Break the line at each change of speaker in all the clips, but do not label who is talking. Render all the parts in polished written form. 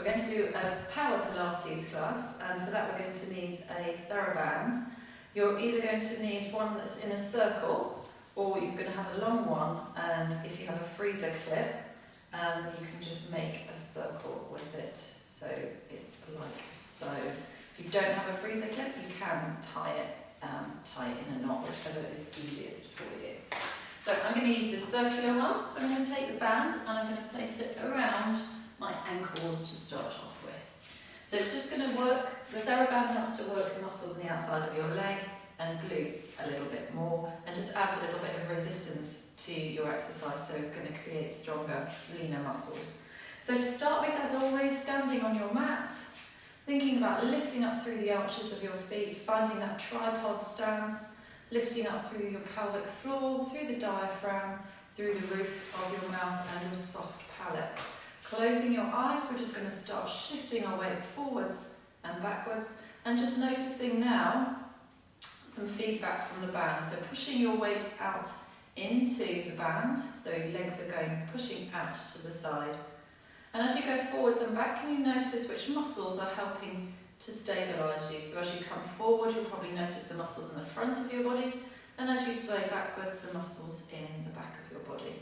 We're going to do a power Pilates class, and for that we're going to need a TheraBand. You're either going to need one that's in a circle, or you're going to have a long one, and if you have a freezer clip, you can just make a circle with it. So it's like so. If you don't have a freezer clip, you can tie it in a knot, whichever is easiest for you. So I'm going to use this circular one, so I'm going to take the band and I'm going to place it around my ankles to start off with. So it's just going to work, the TheraBand helps to work the muscles on the outside of your leg and glutes a little bit more, and just adds a little bit of resistance to your exercise, so you're going to create stronger, leaner muscles. So to start with, as always, standing on your mat, thinking about lifting up through the arches of your feet, finding that tripod stance, lifting up through your pelvic floor, through the diaphragm, through the roof of your mouth and your soft palate. Closing your eyes, we're just going to start shifting our weight forwards and backwards, and just noticing now some feedback from the band. So pushing your weight out into the band, so your legs are going, pushing out to the side. And as you go forwards and back, can you notice which muscles are helping to stabilise you? So as you come forward, you'll probably notice the muscles in the front of your body, and as you sway backwards, the muscles in the back of your body.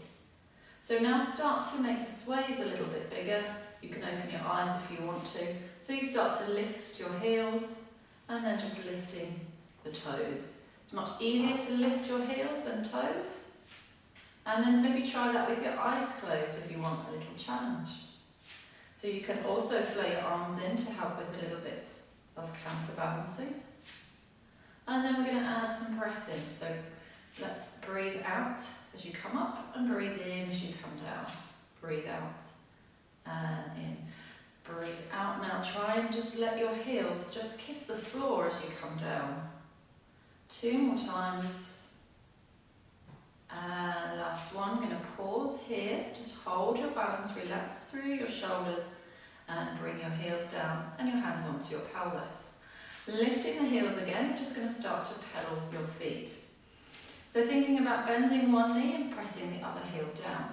So now start to make the sways a little bit bigger. You can open your eyes if you want to. So you start to lift your heels, and then just lifting the toes. It's much easier to lift your heels than toes. And then maybe try that with your eyes closed if you want a little challenge. So you can also flow your arms in to help with a little bit of counterbalancing. And then we're going to add some breath in. So let's breathe out as you come up and breathe in as you come down. Breathe out and in. Breathe out. Now try and just let your heels just kiss the floor as you come down. 2 more times. And last one, I'm going to pause here, just hold your balance, relax through your shoulders and bring your heels down and your hands onto your pelvis. Lifting the heels again, we're just going to start to pedal your feet. So thinking about bending one knee and pressing the other heel down.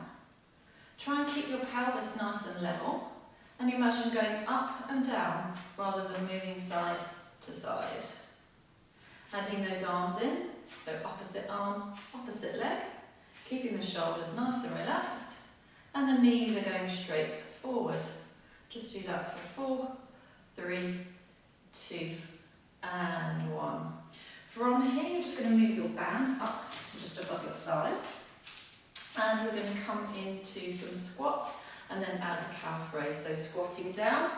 Try and keep your pelvis nice and level, and imagine going up and down rather than moving side to side. Adding those arms in, so opposite arm, opposite leg, keeping the shoulders nice and relaxed, and the knees are going straight forward. Just do that for 4, 3, 2, and 1. From here, you're just going to move your band up to just above your thighs, and we're going to come into some squats and then add a calf raise. So squatting down,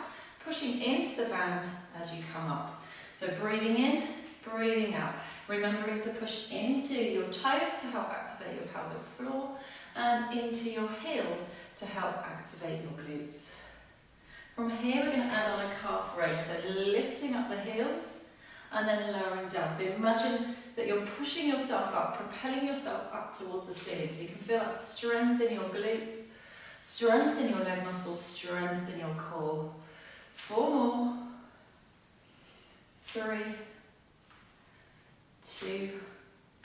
pushing into the band as you come up. So breathing in, breathing out. Remembering to push into your toes to help activate your pelvic floor, and into your heels to help activate your glutes. From here, we're going to add on a calf raise, so lifting up the heels and then lowering down. So imagine that you're pushing yourself up, propelling yourself up towards the ceiling, so you can feel that strength in your glutes, strength in your leg muscles, strength in your core. 4 more. 3, 2,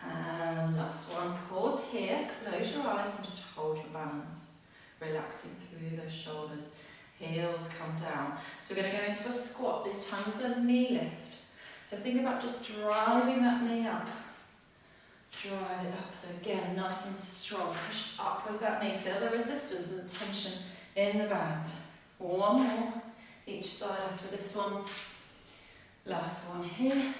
and last one. Pause here, close your eyes and just hold your balance, relaxing through those shoulders. Heels come down. So we're going to go into a squat, this time with a knee lift. So think about just driving that knee up. Drive it up. So again, nice and strong. Push up with that knee. Feel the resistance and the tension in the band. 1 more each side after this one. Last one here.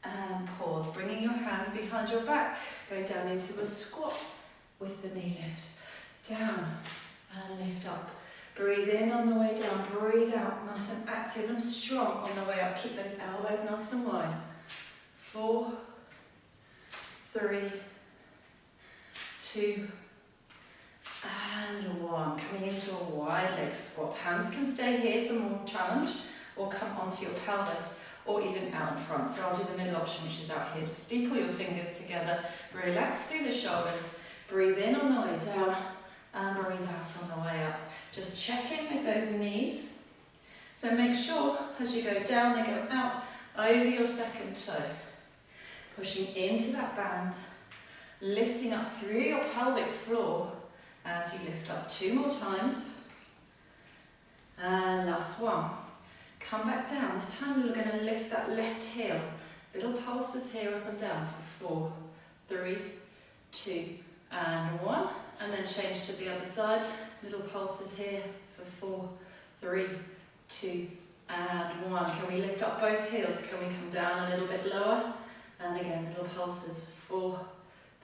And pause, bringing your hands behind your back, going down into a squat with the knee lift. Down and lift up. Breathe in on the way down, breathe out, nice and active and strong on the way up. Keep those elbows nice and wide. 4, 3, 2, and 1. Coming into a wide leg squat. Hands can stay here for more challenge, or come onto your pelvis, or even out in front. So I'll do the middle option, which is out here. Just steeple your fingers together, relax through the shoulders, breathe in on the way down, and breathe out on the way up. Just check in with those knees. So make sure as you go down, they go out over your second toe. Pushing into that band, lifting up through your pelvic floor as you lift up. 2 more times. And last one. Come back down. This time we're going to lift that left heel. Little pulses here up and down for 4, 3, 2, and 1. And then change to the other side. Little pulses here for 4, 3, 2, and 1. Can we lift up both heels? Can we come down a little bit lower? And again, little pulses. 4,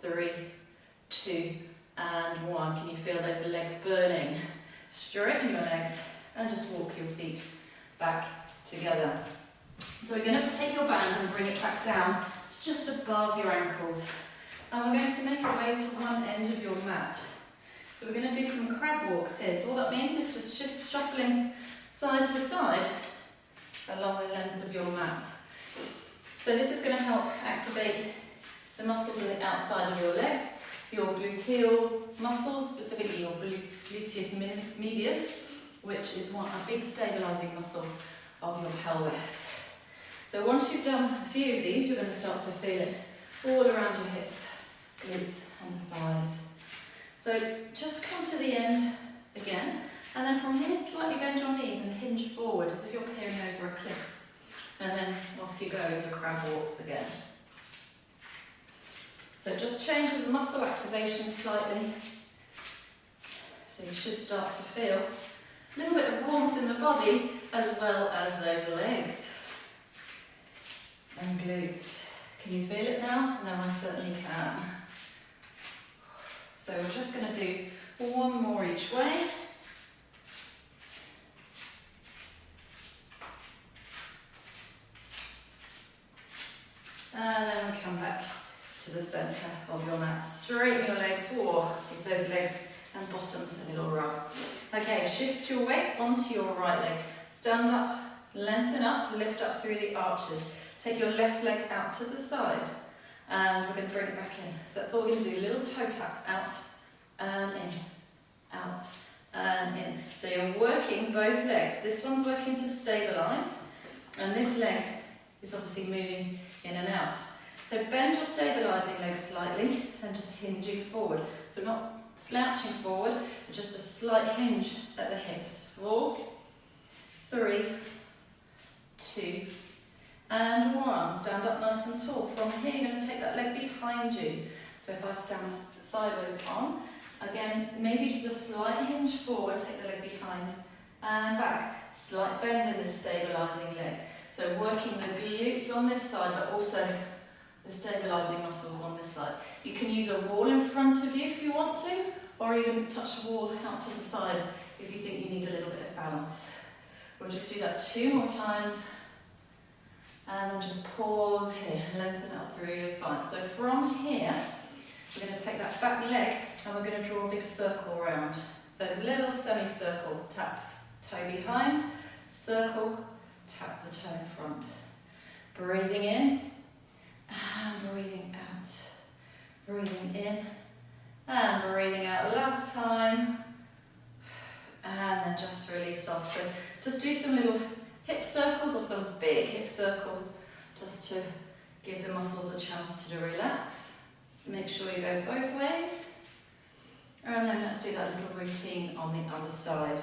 3, 2, and 1. Can you feel those legs burning? Straighten your legs and just walk your feet back together. So we're going to take your band and bring it back down just above your ankles. And we're going to make our way to one end of your mat. So we're going to do some crab walks here. So all that means is just shuffling side to side along the length of your mat. So this is going to help activate the muscles on the outside of your legs, your gluteal muscles, specifically your gluteus medius, which is a big stabilising muscle of your pelvis. So once you've done a few of these, you're going to start to feel it all around your hips, glutes and thighs. So just come to the end again, and then from here slightly bend your knees and hinge forward as if you're peering over a cliff. And then off you go in your crab walks again. So it just changes the muscle activation slightly. So you should start to feel a little bit of warmth in the body as well as those legs and glutes. Can you feel it now? No, I certainly can. So we're just going to do one more each way. And then we come back to the centre of your mat. Straighten your legs, or give those legs and bottoms a little rub. Okay, shift your weight onto your right leg. Stand up, lengthen up, lift up through the arches. Take your left leg out to the side, and we're going to bring it back in. So that's all we're going to do, little toe taps, out and in, out and in. So you're working both legs. This one's working to stabilise, and this leg is obviously moving in and out. So bend your stabilising leg slightly and just hinging forward. So not slouching forward, but just a slight hinge at the hips. 4, 3, 2, and 1. Stand up nice and tall. From here, you're going to take that leg behind you. So if I stand sideways on, again, maybe just a slight hinge forward, take the leg behind and back. Slight bend in this stabilising leg. So working the glutes on this side, but also the stabilising muscles on this side. You can use a wall in front of you if you want to, or even touch the wall out to the side if you think you need a little bit of balance. We'll just do that 2 more times. And then just pause here, lengthen up through your spine. So from here, we're going to take that back leg and we're going to draw a big circle around. So it's a little semicircle, tap toe behind, circle, tap the toe in front. Breathing in and breathing out. Breathing in and breathing out. Last time. And then just release off. So just do some little hip circles or some big hip circles just to give the muscles a chance to relax. Make sure you go both ways. And then let's do that little routine on the other side.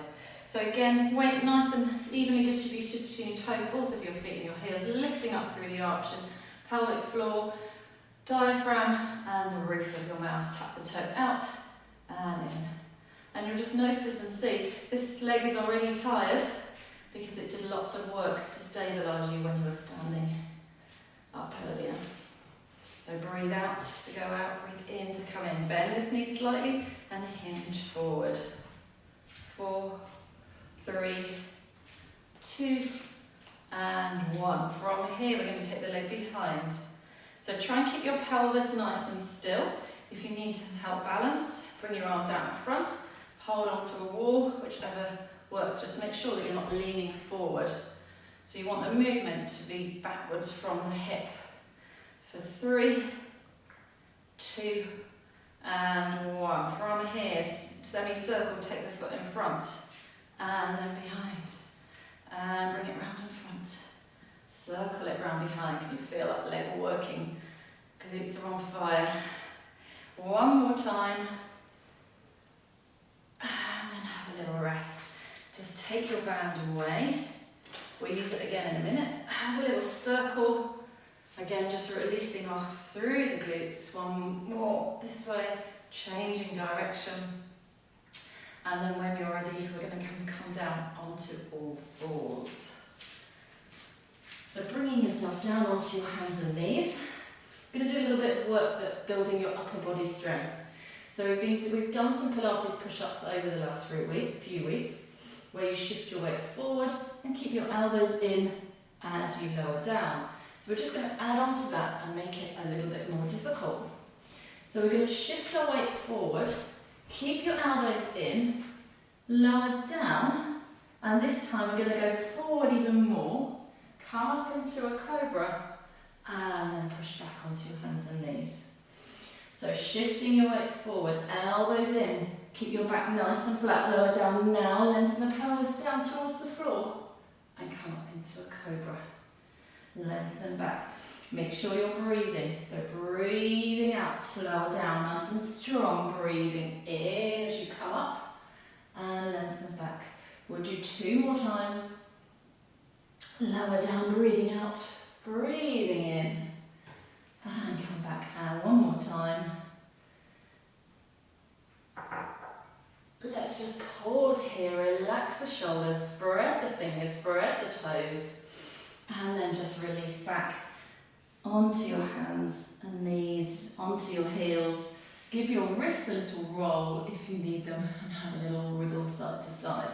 So again, weight nice and evenly distributed between your toes, balls of your feet and your heels, lifting up through the arches, pelvic floor, diaphragm and the roof of your mouth. Tap the toe out and in. And you'll just notice and see, this leg is already tired because it did lots of work to stabilise you when you were standing up earlier. So breathe out to go out, breathe in to come in. Bend this knee slightly and hinge forward. 4, 3, 2, and 1. From here, we're going to take the leg behind. So try and keep your pelvis nice and still. If you need to help balance, bring your arms out in front. Hold onto a wall, whichever works. Just make sure that you're not leaning forward. So you want the movement to be backwards from the hip. For 3, 2, and 1. From here, semicircle, take the foot in front. And then behind. And bring it round in front. Circle it round behind. Can you feel that leg working? Glutes are on fire. One more time. And then have a little rest. Just take your band away. We'll use it again in a minute. Have a little circle. Again, just releasing off through the glutes. One more this way, changing direction. And then when you're ready, we're going to come down onto all fours. So bringing yourself down onto your hands and knees. We're going to do a little bit of work for building your upper body strength. So we've done some Pilates push-ups over the last few weeks, where you shift your weight forward and keep your elbows in as you lower down. So we're just going to add on to that and make it a little bit more difficult. So we're going to shift our weight forward, keep your elbows in, lower down, and this time we're going to go forward even more, come up into a cobra, and then push back onto your hands and knees. So shifting your weight forward, elbows in, keep your back nice and flat, lower down now, lengthen the pelvis down towards the floor, and come up into a cobra. Lengthen back. Make sure you're breathing. So breathing out to lower down, nice and strong. Breathing in as you come up and lengthen back. We'll do 2 more times. Lower down, breathing out, breathing in, and come back. And one more time. Let's just pause here. Relax the shoulders, spread the fingers, spread the toes. And then just release back onto your hands and knees, onto your heels. Give your wrists a little roll if you need them and have a little wriggle side to side.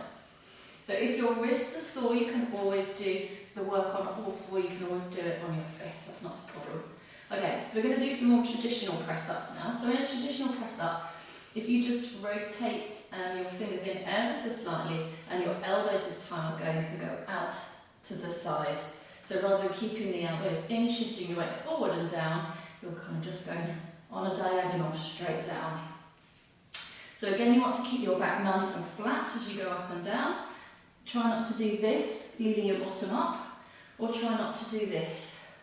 So if your wrists are sore, you can always do the work on all 4. You can always do it on your fists, that's not a problem. Okay, so we're going to do some more traditional press-ups now. So in a traditional press-up, if you just rotate your fingers in ever so slightly and your elbows this time are going to go out to the side. So rather than keeping the elbows in, shifting your weight forward and down, you're kind of just going on a diagonal straight down. So again, you want to keep your back nice and flat as you go up and down. Try not to do this, leaving your bottom up, or try not to do this.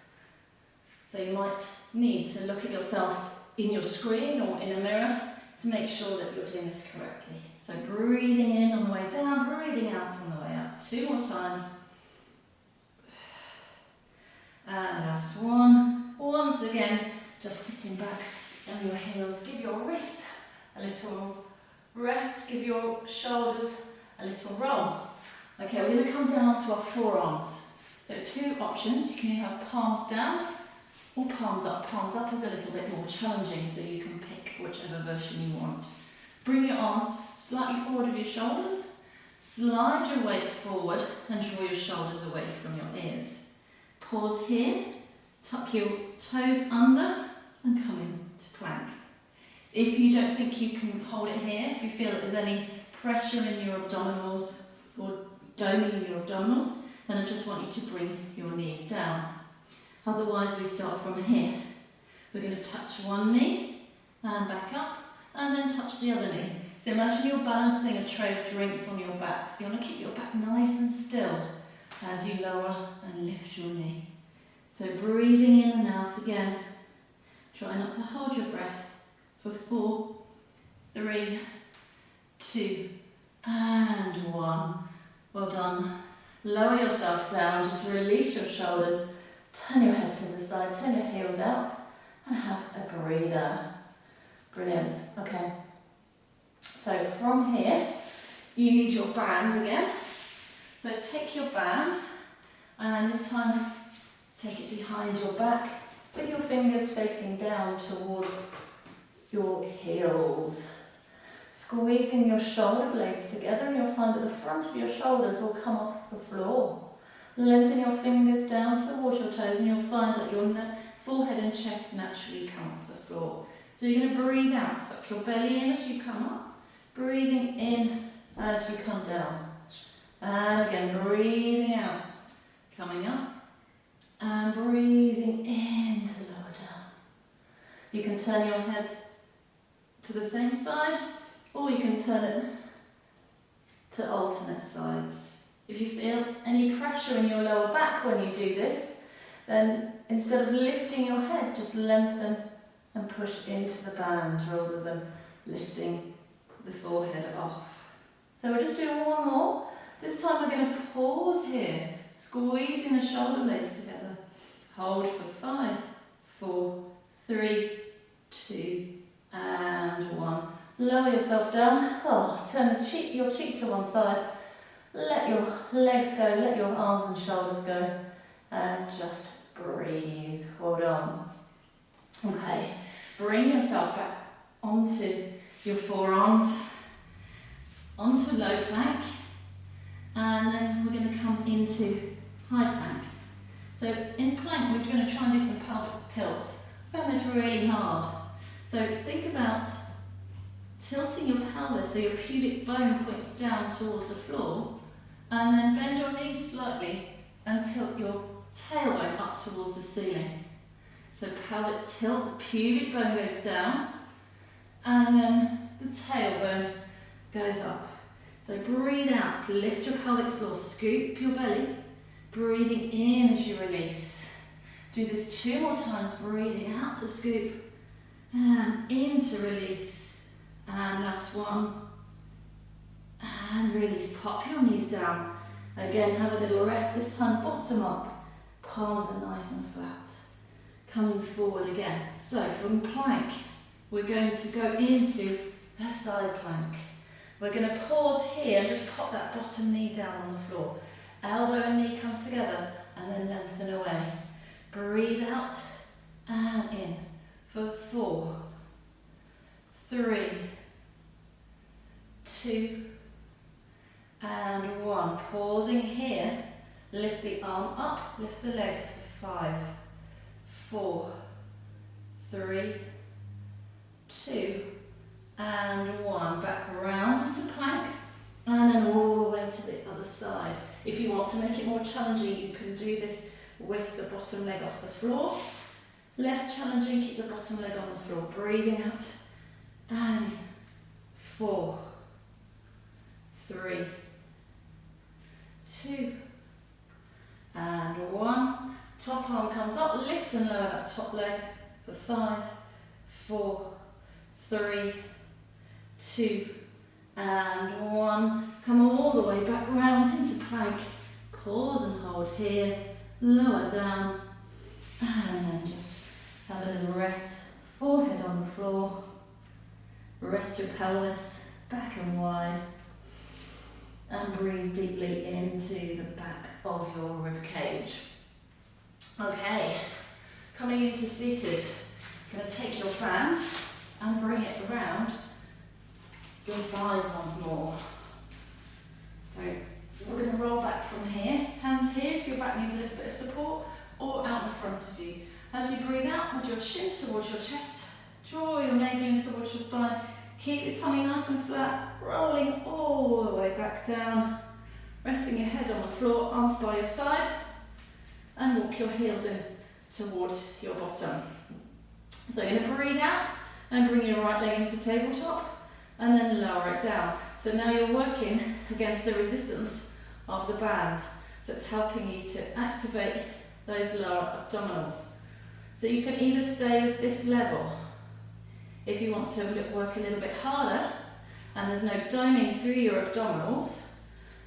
So you might need to look at yourself in your screen or in a mirror to make sure that you're doing this correctly. So breathing in on the way down, breathing out on the way up. 2 more times. And last one. Once again, just sitting back on your heels. Give your wrists a little rest. Give your shoulders a little roll. Okay, we're going to come down onto our forearms. So 2 options. You can either have palms down or palms up. Palms up is a little bit more challenging, so you can pick whichever version you want. Bring your arms slightly forward of your shoulders. Slide your weight forward and draw your shoulders away from your ears. Pause here, tuck your toes under and come into plank. If you don't think you can hold it here, if you feel that there's any pressure in your abdominals or doming in your abdominals, then I just want you to bring your knees down. Otherwise we start from here. We're going to touch one knee and back up and then touch the other knee. So imagine you're balancing a tray of drinks on your back. So you want to keep your back nice and still as you lower and lift your knee. So breathing in and out again. Try not to hold your breath for 4, 3, 2, and 1. Well done. Lower yourself down, just release your shoulders, turn your head to the side, turn your heels out, and have a breather. Brilliant. Okay. So from here, you need your band again. So take your band, and this time take it behind your back with your fingers facing down towards your heels. Squeezing your shoulder blades together, and you'll find that the front of your shoulders will come off the floor. Lengthen your fingers down towards your toes, and you'll find that your forehead and chest naturally come off the floor. So you're going to breathe out, suck your belly in as you come up, breathing in as you come down. And again, breathing out, coming up, and breathing in to lower down. You can turn your head to the same side, or you can turn it to alternate sides. If you feel any pressure in your lower back when you do this, then instead of lifting your head, just lengthen and push into the band rather than lifting the forehead off. So we're just doing one more, This time we're going to pause here, squeezing the shoulder blades together. Hold for 5, 4, 3, 2, and 1. Lower yourself down. Oh, turn your cheek to one side. Let your legs go, let your arms and shoulders go, and just breathe. Hold on. Okay, bring yourself back onto your forearms, onto low plank, and then we're going to come into high plank. So in plank, we're going to try and do some pelvic tilts. I found this really hard. So think about tilting your pelvis so your pubic bone points down towards the floor, and then bend your knees slightly and tilt your tailbone up towards the ceiling. So pelvic tilt, the pubic bone goes down, and then the tailbone goes up. So breathe out to lift your pelvic floor, scoop your belly, breathing in as you release. Do this 2 more times, breathing out to scoop, and in to release. And last one, and release. Pop your knees down. Again, have a little rest, this time bottom up. Palms are nice and flat. Coming forward again. So from plank, we're going to go into a side plank. We're going to pause here and just pop that bottom knee down on the floor. Elbow and knee come together and then lengthen away. Breathe out and in for 4, 3, 2, and 1. Pausing here. Lift the arm up, lift the leg for 5, 4, 3, 2, and 1. Back around into plank, and then all the way to the other side. If you want to make it more challenging, you can do this with the bottom leg off the floor. Less challenging, keep the bottom leg on the floor. Breathing out, and in. 4, 3, 2, and 1. Top arm comes up, lift and lower that top leg for 5, 4, 3, 2, and 1. Come all the way back round into plank. Pause and hold here, lower down, and then just have a little rest. Forehead on the floor. Rest your pelvis back and wide. And breathe deeply into the back of your rib cage. Okay, coming into seated, I'm going to take your hand and bring it around your thighs once more. So we're going to roll back from here, hands here if your back needs a little bit of support, or out in front of you. As you breathe out, with your chin towards your chest, draw your navel in towards your spine, keep your tummy nice and flat, rolling all the way back down, resting your head on the floor, arms by your side, and walk your heels in towards your bottom. So you're going to breathe out and bring your right leg into tabletop and then lower it down. So now you're working against the resistance of the band. So it's helping you to activate those lower abdominals. So you can either stay with this level. If you want to work a little bit harder and there's no doming through your abdominals,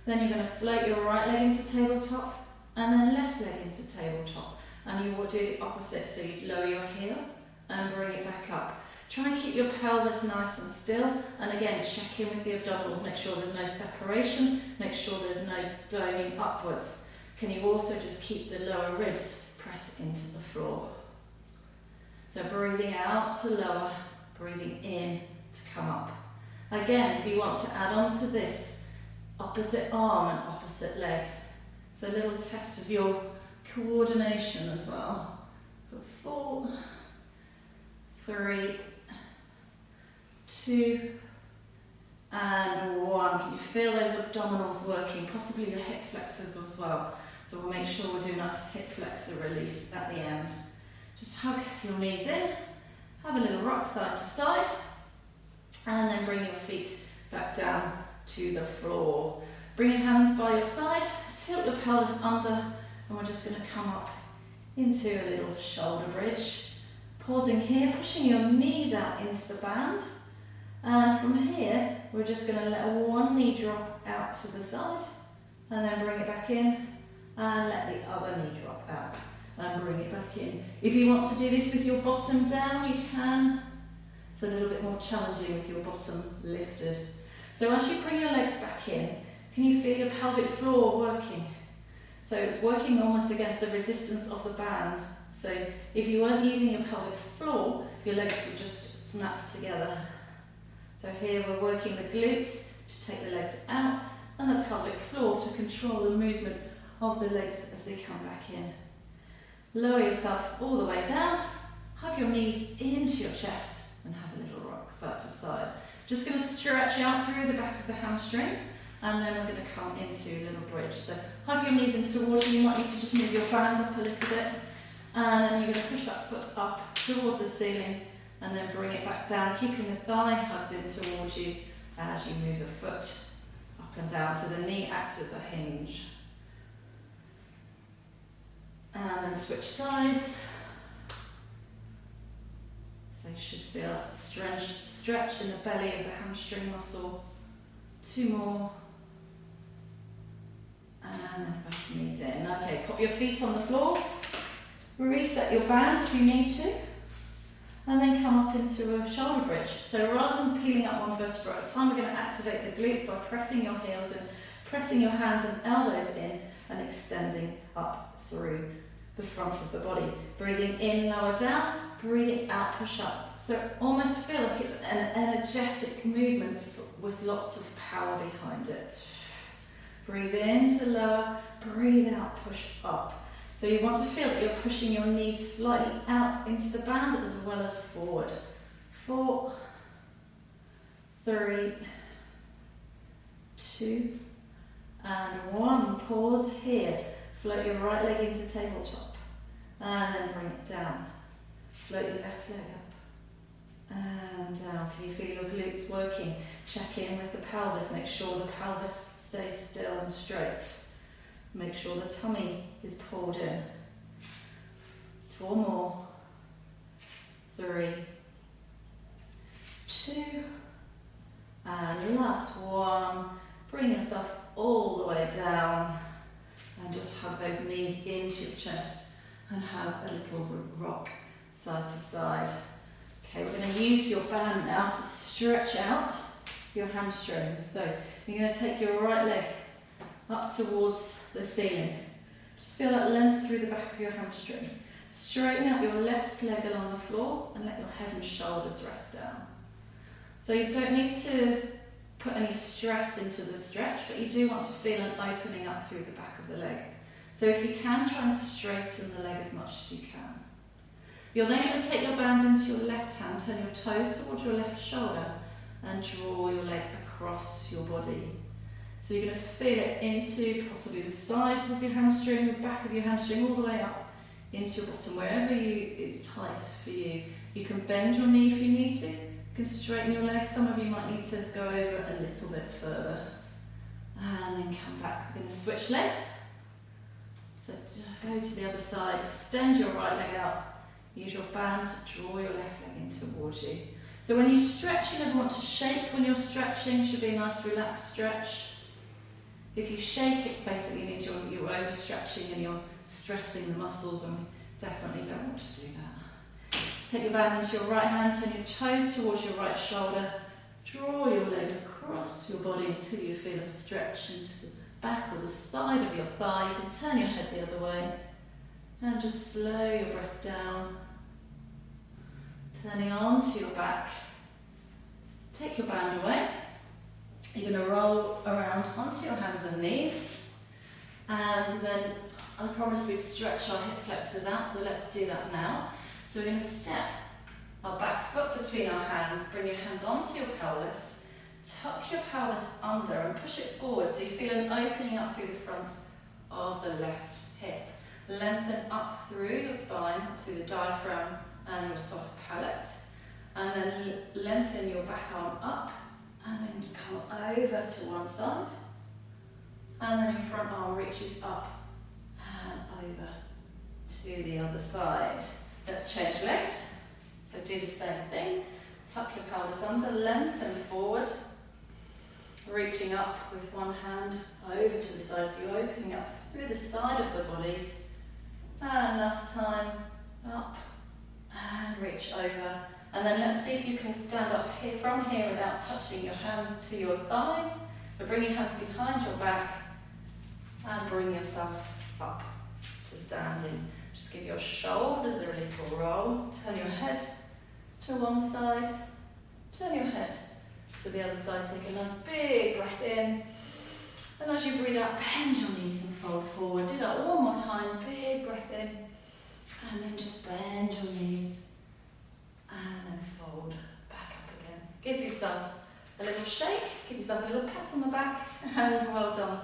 then you're going to float your right leg into tabletop and then left leg into tabletop. And you will do the opposite, so you lower your heel and bring it back up. Try and keep your pelvis nice and still, and again check in with the abdominals, make sure there's no separation, make sure there's no doming upwards. Can you also just keep the lower ribs pressed into the floor? So breathing out to lower, breathing in to come up. Again, if you want to add on to this, opposite arm and opposite leg. So a little test of your coordination as well. For 4, 3, 2, and 1. Can you feel those abdominals working? Possibly your hip flexors as well. So we'll make sure we're doing our hip flexor release at the end. Just hug your knees in, have a little rock side to side, and then bring your feet back down to the floor. Bring your hands by your side, tilt your pelvis under, and we're just going to come up into a little shoulder bridge. Pausing here, pushing your knees out into the band, and from here we're just going to let one knee drop out to the side and then bring it back in, and let the other knee drop out, and bring it back in. If you want to do this with your bottom down, you can. It's a little bit more challenging with your bottom lifted. So as you bring your legs back in, can you feel your pelvic floor working? So it's working almost against the resistance of the band. So if you weren't using your pelvic floor, your legs would just snap together. So here we're working the glutes to take the legs out and the pelvic floor to control the movement of the legs as they come back in. Lower yourself all the way down, hug your knees into your chest and have a little rock side to side. Just going to stretch out through the back of the hamstrings. And then we're going to come into a little bridge. So hug your knees in towards you. You might need to just move your band up a little bit. And then you're going to push that foot up towards the ceiling and then bring it back down, keeping the thigh hugged in towards you as you move the foot up and down. So the knee acts as a hinge. And then switch sides. So you should feel that stretch in the belly of the hamstring muscle. 2 more. And then back your knees in. Okay, pop your feet on the floor. Reset your band if you need to. And then come up into a shoulder bridge. So rather than peeling up one vertebra at a time, we're going to activate the glutes by pressing your heels in, pressing your hands and elbows in, and extending up through the front of the body. Breathing in, lower down. Breathing out, push up. So almost feel like it's an energetic movement with lots of power behind it. Breathe in to lower, breathe out, push up. So you want to feel that you're pushing your knees slightly out into the band as well as forward. 4, 3, 2, and 1. Pause here. Float your right leg into tabletop. And then bring it down. Float your left leg up. And down. Can you feel your glutes working? Check in with the pelvis. Make sure the pelvis stays still and straight. Make sure the tummy is pulled in. 4 more. 3, 2, and last 1. Bring yourself all the way down and just hug those knees into your chest and have a little rock side to side. Okay, we're going to use your band now to stretch out your hamstrings. So you're going to take your right leg up towards the ceiling. Just feel that length through the back of your hamstring. Straighten out your left leg along the floor and let your head and shoulders rest down. So you don't need to put any stress into the stretch, but you do want to feel an opening up through the back of the leg. So if you can, try and straighten the leg as much as you can. You're then going to take your band into your left hand, turn your toes towards your left shoulder and draw your leg across your body. So you're going to feel it into possibly the sides of your hamstring, the back of your hamstring, all the way up into your bottom, wherever it's tight for you. You can bend your knee if you need to. You can straighten your legs. Some of you might need to go over a little bit further. And then come back. We're going to switch legs. So go to the other side, extend your right leg out. Use your band to draw your left leg in towards you. So when you stretch, you never want to shake when you're stretching. It should be a nice relaxed stretch. If you shake, it basically means you're overstretching and you're stressing the muscles, and we definitely don't want to do that. Take your band into your right hand, turn your toes towards your right shoulder, draw your leg across your body until you feel a stretch into the back or the side of your thigh. You can turn your head the other way and just slow your breath down. Turning onto your back. Take your band away. You're going to roll around onto your hands and knees, and then I promised we'd stretch our hip flexors out, so let's do that now. So we're going to step our back foot between our hands, bring your hands onto your pelvis, tuck your pelvis under and push it forward so you feel an opening up through the front of the left hip. Lengthen up through your spine, through the diaphragm and your soft palate, and then lengthen your back arm up. And then come over to one side, and then your front arm reaches up and over to the other side. Let's change legs. So do the same thing. Tuck your pelvis under, lengthen forward, reaching up with one hand over to the side, so you're opening up through the side of the body. And last time, up and reach over. And then let's see if you can stand up here from here without touching your hands to your thighs. So bring your hands behind your back and bring yourself up to standing. Just give your shoulders a little roll. Turn your head to one side. Turn your head to the other side. Take a nice big breath in. And as you breathe out, bend your knees and fold forward. Do that one more time. Big breath in. And then just bend your knees. And then fold back up again. Give yourself a little shake. Give yourself a little pat on the back. And well done.